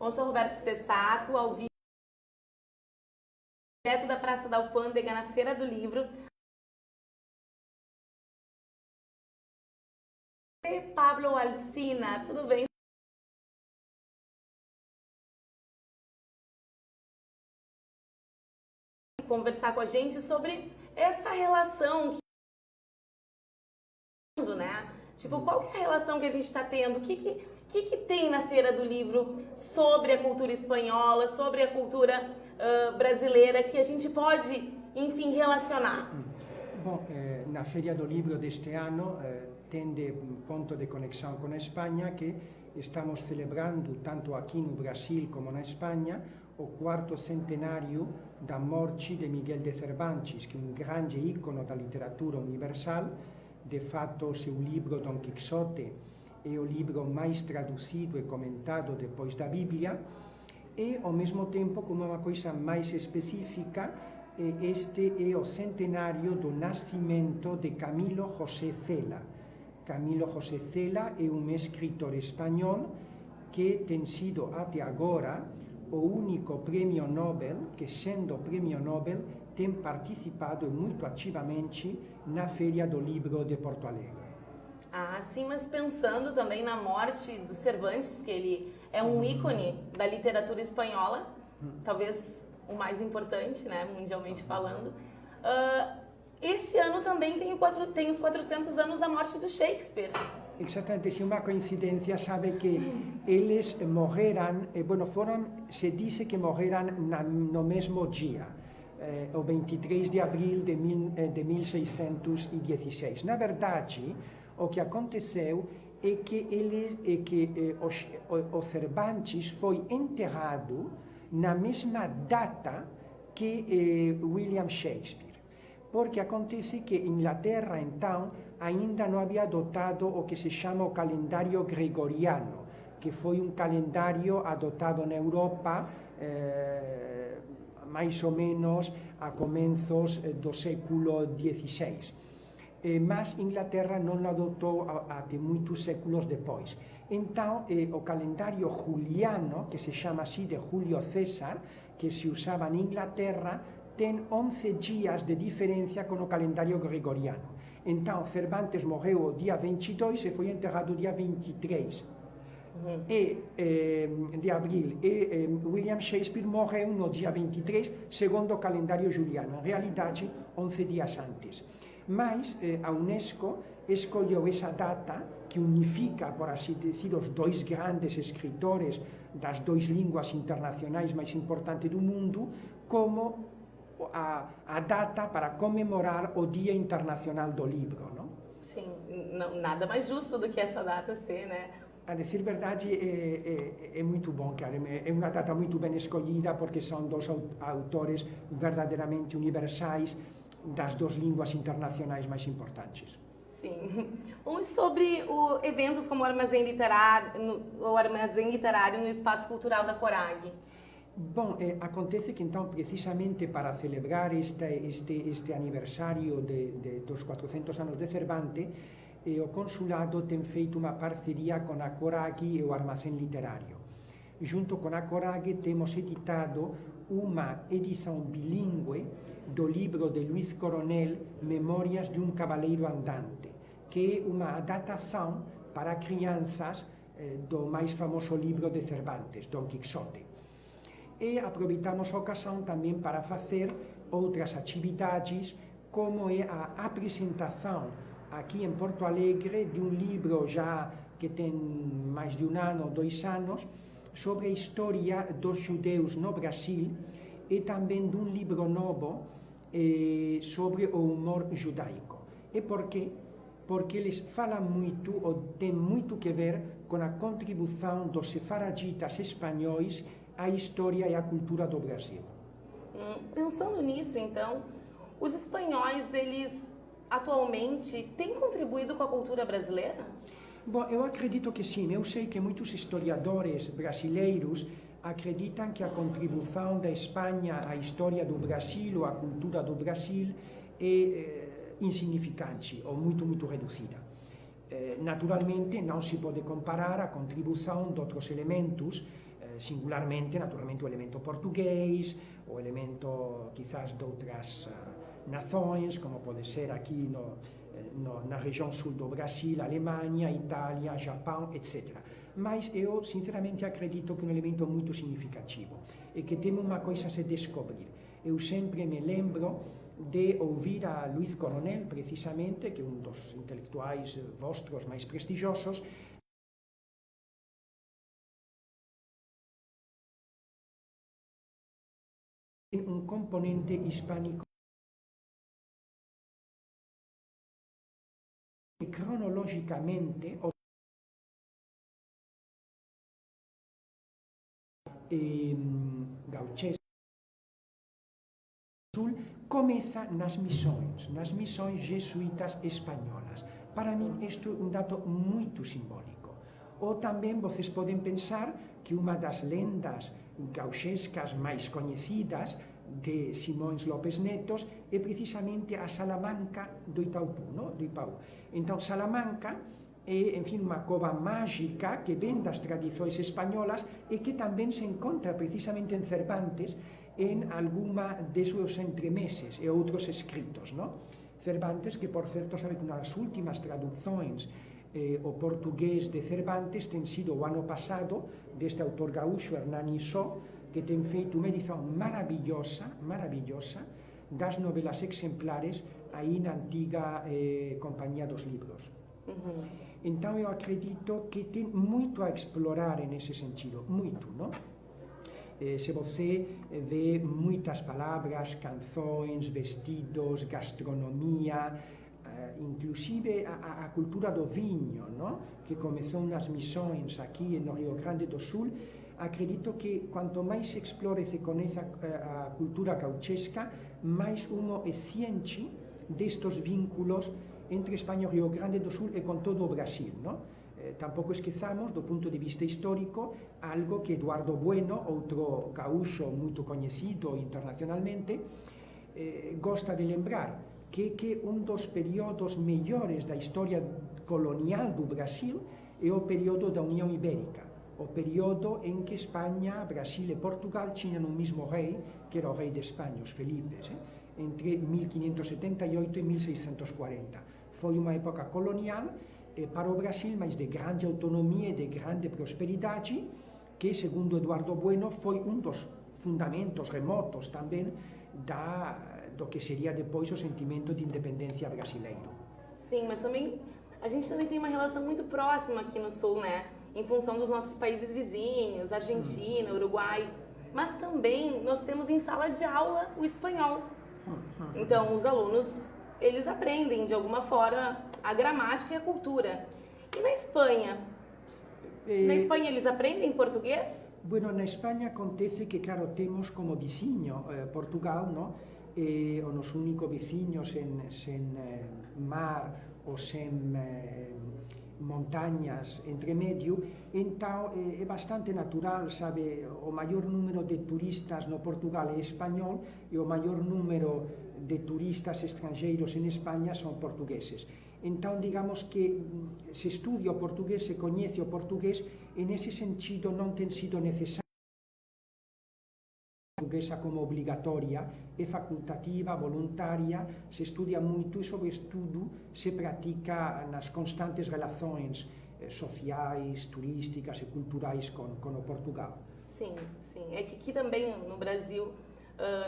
com o Sr. Roberto Spessato, ao vivo, direto da Praça da Alfândega, na Feira do Livro. E Pablo Alsina, tudo bem? Conversar com a gente sobre essa relação, né? Tipo, qual que é a relação que a gente está tendo? O que tem na Feira do Livro sobre a cultura espanhola, sobre a cultura brasileira, que a gente pode, enfim, relacionar? Bom, na Feira do Livro deste ano tem de ponto de conexão com a Espanha que estamos celebrando, tanto aqui no Brasil como na Espanha, o 4º centenário da morte de Miguel de Cervantes, que é um grande ícone da literatura universal. De fato, seu livro Don Quixote é o livro mais traduzido e comentado depois da Bíblia, e ao mesmo tempo, como uma coisa mais específica, este é o centenário do nascimento de Camilo José Cela. Camilo José Cela é um escritor espanhol que tem sido até agora o único prêmio Nobel que, sendo prêmio Nobel, tem participado muito ativamente na Feira do Livro de Porto Alegre. Ah, sim, mas pensando também na morte do Cervantes, que ele é um ícone da literatura espanhola, talvez o mais importante, né, mundialmente falando. Esse ano também tem os 400 anos da morte do Shakespeare. Exatamente, se uma coincidência, sabe que eles morreram, se diz que morreram no mesmo dia, o 23 de abril de 1616. Na verdade, o que aconteceu é que o Cervantes foi enterrado na mesma data que William Shakespeare. Porque acontece que Inglaterra, então, ainda não havia adotado o que se chama o calendário gregoriano, que foi um calendário adotado na Europa mais ou menos a começos do século XVI. Mas Inglaterra não o adotou até muitos séculos depois. Então, o calendário juliano, que se chama assim de Júlio César, que se usava na Inglaterra, tem 11 dias de diferença com o calendário gregoriano. Então, Cervantes morreu dia 22 e foi enterrado dia 23 de abril. E William Shakespeare morreu no dia 23, segundo o calendário juliano. Em realidade, 11 dias antes. Mas a Unesco escolheu essa data, que unifica, por assim dizer, os dois grandes escritores das duas línguas internacionais mais importantes do mundo, como a data para comemorar o Dia Internacional do Livro, não? Sim, não, nada mais justo do que essa data ser, né? A dizer verdade, é muito bom, cara. É uma data muito bem escolhida porque são dois autores verdadeiramente universais das duas línguas internacionais mais importantes. Sim. Sobre eventos como o Armazém Literário no Espaço Cultural da Corag. Bom, acontece que então, precisamente para celebrar este aniversário dos 400 anos de Cervantes, o consulado tem feito uma parceria com a Corag e o Armazém Literário. Junto com a Corag temos editado uma edição bilíngue do livro de Luiz Coronel, Memórias de um Cavaleiro Andante, que é uma adaptação para crianças do mais famoso livro de Cervantes, Don Quixote. E aproveitamos a ocasião também para fazer outras atividades, como é a apresentação aqui em Porto Alegre de um livro já que tem mais de um ano, 2 anos, sobre a história dos judeus no Brasil, e também de um livro novo sobre o humor judaico. E por quê? Porque eles falam muito, ou tem muito que ver com a contribuição dos sefaraditas espanhóis à história e à cultura do Brasil. Pensando nisso, então, os espanhóis, eles atualmente têm contribuído com a cultura brasileira? Bom, eu acredito que sim. Eu sei que muitos historiadores brasileiros acreditam que a contribuição da Espanha à história do Brasil ou à cultura do Brasil é insignificante ou muito reduzida. Naturalmente, não se pode comparar a contribuição de outros elementos singularmente, naturalmente, o elemento português, o elemento, quizás, de outras nações, como pode ser aqui na região sul do Brasil, Alemanha, Itália, Japão, etc. Mas eu, sinceramente, acredito que é um elemento muito significativo e que tem uma coisa a se descobrir. Eu sempre me lembro de ouvir a Luiz Coronel, precisamente, que é um dos intelectuais vostros mais prestigiosos, um componente hispânico que cronologicamente gauchesco começa nas missões jesuítas espanholas. Para mim, isto é um dado muito simbólico. Ou também vocês podem pensar que uma das lendas gauchescas mais conhecidas de Simões Lopes Netos é precisamente a Salamanca do Itaupú, não? Do Ipaú. Então, Salamanca é, enfim, uma cova mágica que vem das tradições espanholas e que também se encontra precisamente em Cervantes em alguma de seus entremeses e outros escritos, não? Cervantes, que por certo, sabe que uma das últimas traduções o português de Cervantes tem sido o ano passado deste autor gaúcho, Hernani Só, que tem feito uma edição maravilhosa das novelas exemplares aí na antiga Companhia dos Livros. Então eu acredito que tem muito a explorar nesse sentido, muito, não? Se você vê muitas palavras, canções, vestidos, gastronomia, inclusive a cultura do vinho, não? Que começou nas missões aqui no Rio Grande do Sul, acredito que quanto mais se explora e se conhece a cultura gauchesca, mais uno é ciente destes vínculos entre Espanha e o Rio Grande do Sul e com todo o Brasil, não? Tampouco esqueçamos, do ponto de vista histórico, algo que Eduardo Bueno, outro gaúcho muito conhecido internacionalmente, gosta de lembrar, que um dos períodos melhores da história colonial do Brasil é o período da União Ibérica, o período em que Espanha, Brasil e Portugal tinham um mesmo rei, que era o rei de Espanha, os Felipes, entre 1578 e 1640. Foi uma época colonial para o Brasil, mas de grande autonomia e de grande prosperidade, que, segundo Eduardo Bueno, foi um dos fundamentos remotos também do que seria depois o sentimento de independência brasileiro. Sim, mas também a gente também tem uma relação muito próxima aqui no Sul, né? Em função dos nossos países vizinhos, Argentina, Uruguai, mas também nós temos em sala de aula o espanhol. Então, os alunos, eles aprendem de alguma forma a gramática e a cultura. E na Espanha? Na Espanha eles aprendem português? Bueno, na Espanha acontece que, claro, temos como vizinho Portugal, não? O nosso único vizinho sem mar ou sem montanhas entre medio, então é bastante natural, sabe, o maior número de turistas no Portugal é espanhol e o maior número de turistas estrangeiros em Espanha são portugueses. Então, digamos que se estudia o português, se conhece o português, e nesse sentido não tem sido necessário a portuguesa como obrigatória, é facultativa, voluntária, se estudia muito e, sobretudo, se pratica nas constantes relações sociais, turísticas e culturais com o Portugal. Sim, sim. É que aqui também no Brasil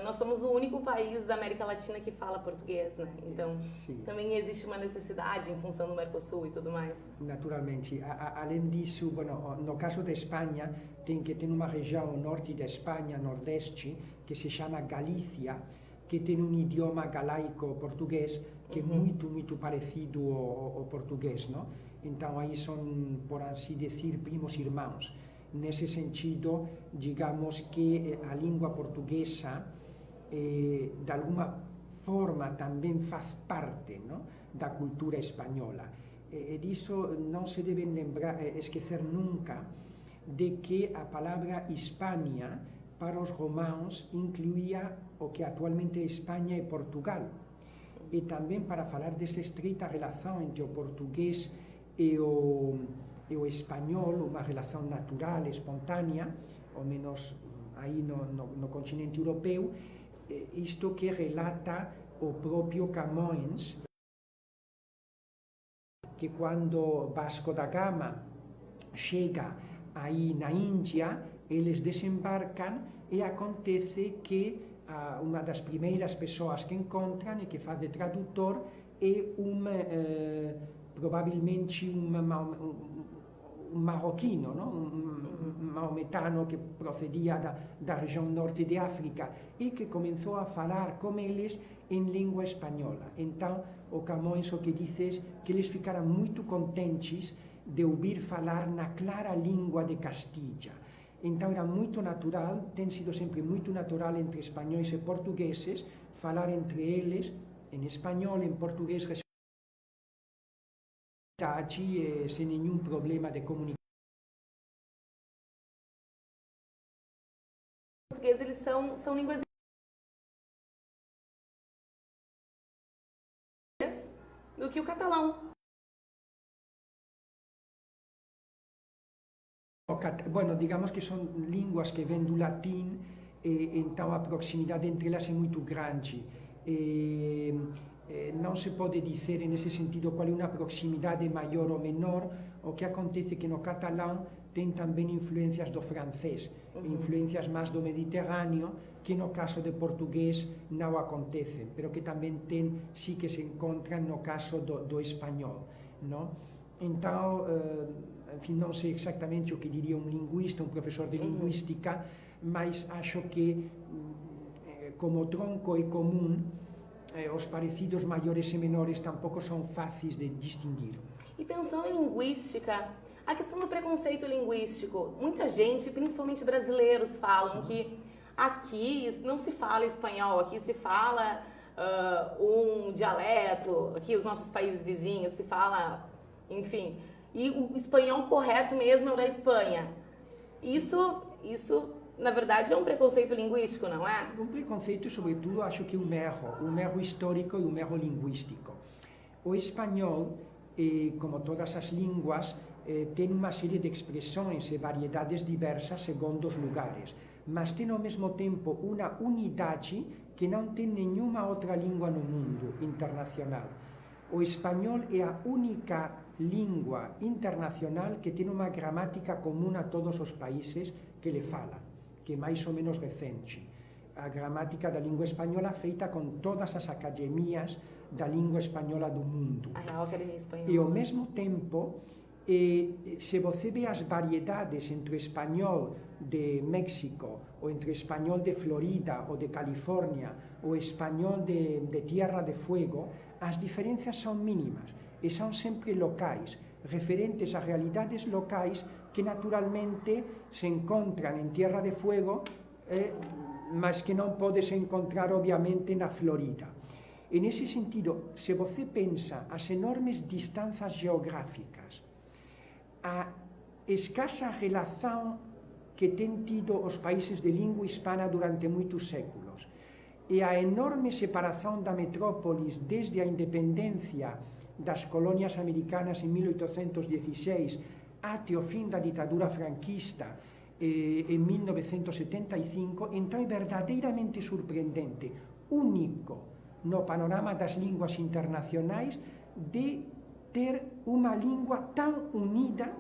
nós somos o único país da América Latina que fala português, né? Então também existe uma necessidade em função do Mercosul e tudo mais. Naturalmente. Além disso, bueno, no caso da Espanha, tem uma região norte da Espanha, nordeste, que se chama Galícia, que tem um idioma galaico-português que é muito parecido ao português, não? Então aí são, por assim dizer, primos irmãos. Nesse sentido, digamos que a língua portuguesa, de alguma forma, também faz parte, não? Da cultura espanhola. E disso não se deve esquecer nunca de que a palavra Hispânia, para os romanos, incluía o que atualmente é Espanha e Portugal. E também para falar dessa estreita relação entre o português e o espanhol, uma relação natural, espontânea, ao menos aí no continente europeu, isto que relata o próprio Camões, que quando Vasco da Gama chega aí na Índia, eles desembarcam e acontece que uma das primeiras pessoas que encontram e que faz de tradutor é provavelmente um marroquino, não? Um maometano que procedia da região norte de África e que começou a falar com eles em língua espanhola. Então, o Camões o que diz é que eles ficaram muito contentes de ouvir falar na clara língua de Castilla. Então era muito natural, tem sido sempre muito natural entre espanhóis e portugueses falar entre eles em espanhol, em português, sem nenhum problema de comunicação. Português, eles são línguas do que o catalão. Bueno, digamos que são línguas que vêm do latim, então a proximidade entre elas é muito grande. Não se pode dizer nesse sentido qual é uma proximidade maior ou menor. O que acontece é que no catalão tem também influências do francês, influências mais do Mediterrâneo, que no caso de português não acontecem, mas que também tem, sim, que se encontram no caso do espanhol, não? Então, enfim, não sei exatamente o que diria um linguista, um professor de linguística, mas acho que, como tronco é comum, os parecidos maiores e menores tampouco são fáceis de distinguir. E pensando em linguística, a questão do preconceito linguístico, muita gente, principalmente brasileiros, falam que aqui não se fala espanhol, aqui se fala um dialeto, aqui os nossos países vizinhos se fala, enfim, e o espanhol correto mesmo é o da Espanha. Isso na verdade, é um preconceito linguístico, não é? Um preconceito, sobretudo, acho que um erro histórico e um erro linguístico. O espanhol, como todas as línguas, tem uma série de expressões e variedades diversas segundo os lugares, mas tem ao mesmo tempo uma unidade que não tem nenhuma outra língua no mundo internacional. O espanhol é a única língua internacional que tem uma gramática comum a todos os países que lhe falam, que é mais ou menos recente. A gramática da língua espanhola feita com todas as academias da língua espanhola do mundo. A Real Academia Espanhola. E ao mesmo tempo, se você vê as variedades entre o espanhol de México, ou entre o espanhol de Florida ou de Califórnia, ou o espanhol de Tierra de Fuego, as diferenças são mínimas e são sempre locais, referentes a realidades locais que naturalmente se encontram em Tierra de Fuego, mas que não pode se encontrar, obviamente, na Florida. E nesse sentido, se você pensa as enormes distâncias geográficas, a escassa relação que têm tido os países de língua hispana durante muitos séculos, e a enorme separação da metrópolis desde a independência das colônias americanas em 1816 até o fim da ditadura franquista em 1975, então é verdadeiramente surpreendente, único no panorama das línguas internacionais, de ter uma língua tão unida,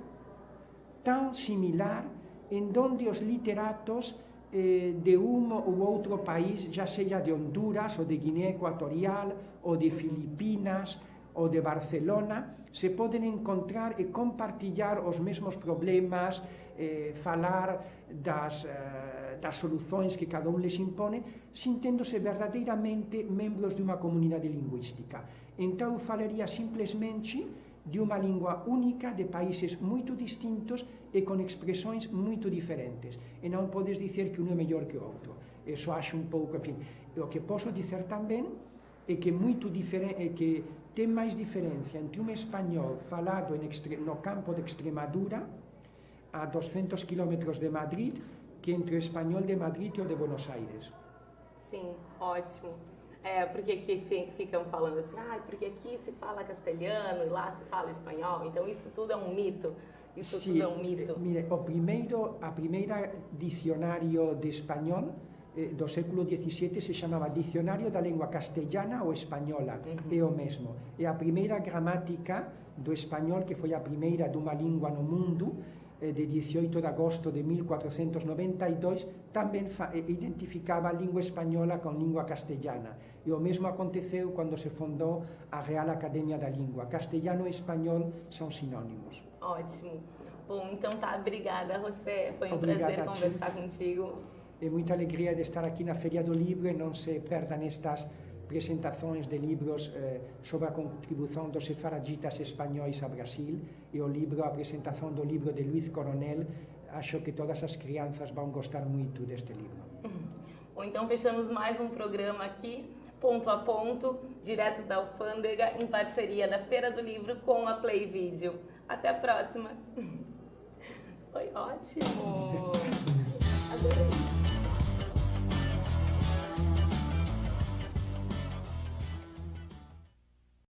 tão similar, em donde os literatos de um ou outro país, já seja de Honduras, ou de Guiné Equatorial, ou de Filipinas, ou de Barcelona, se podem encontrar e compartilhar os mesmos problemas, falar das soluções que cada um lhes impõe, sentindo-se verdadeiramente membros de uma comunidade linguística. Então eu falaria simplesmente de uma língua única, de países muito distintos e com expressões muito diferentes. E não podes dizer que um é melhor que o outro. Isso acho um pouco, enfim. O que posso dizer também é que tem mais diferença entre um espanhol falado no campo de Extremadura, a 200 quilômetros de Madrid, que entre o espanhol de Madrid e o de Buenos Aires. Sim, ótimo. Porque aqui ficam falando assim, porque aqui se fala castelhano e lá se fala espanhol, então isso tudo é um mito Isso tudo é um mito? Mire, a primeira dicionário de espanhol do século XVII se chamava Dicionário da Língua Castelhana ou Espanhola, é o mesmo. E a primeira gramática do espanhol, que foi a primeira de uma língua no mundo, de 18 de agosto de 1492, também identificava a língua espanhola com língua castelhana. E o mesmo aconteceu quando se fundou a Real Academia da Língua. Castelhano e espanhol são sinônimos. Ótimo. Bom, então tá, obrigada, José. Foi um Obrigada prazer conversar contigo. É muita alegria de estar aqui na Feria do Livro e não se perdam estas apresentações de livros sobre a contribuição dos sefaraditas espanhóis a Brasil e a apresentação do livro de Luís Coronel. Acho que todas as crianças vão gostar muito deste livro. Bom, então fechamos mais um programa aqui, ponto a ponto, direto da Alfândega, em parceria da Feira do Livro com a Play Video. Até a próxima! Foi ótimo! Adorei!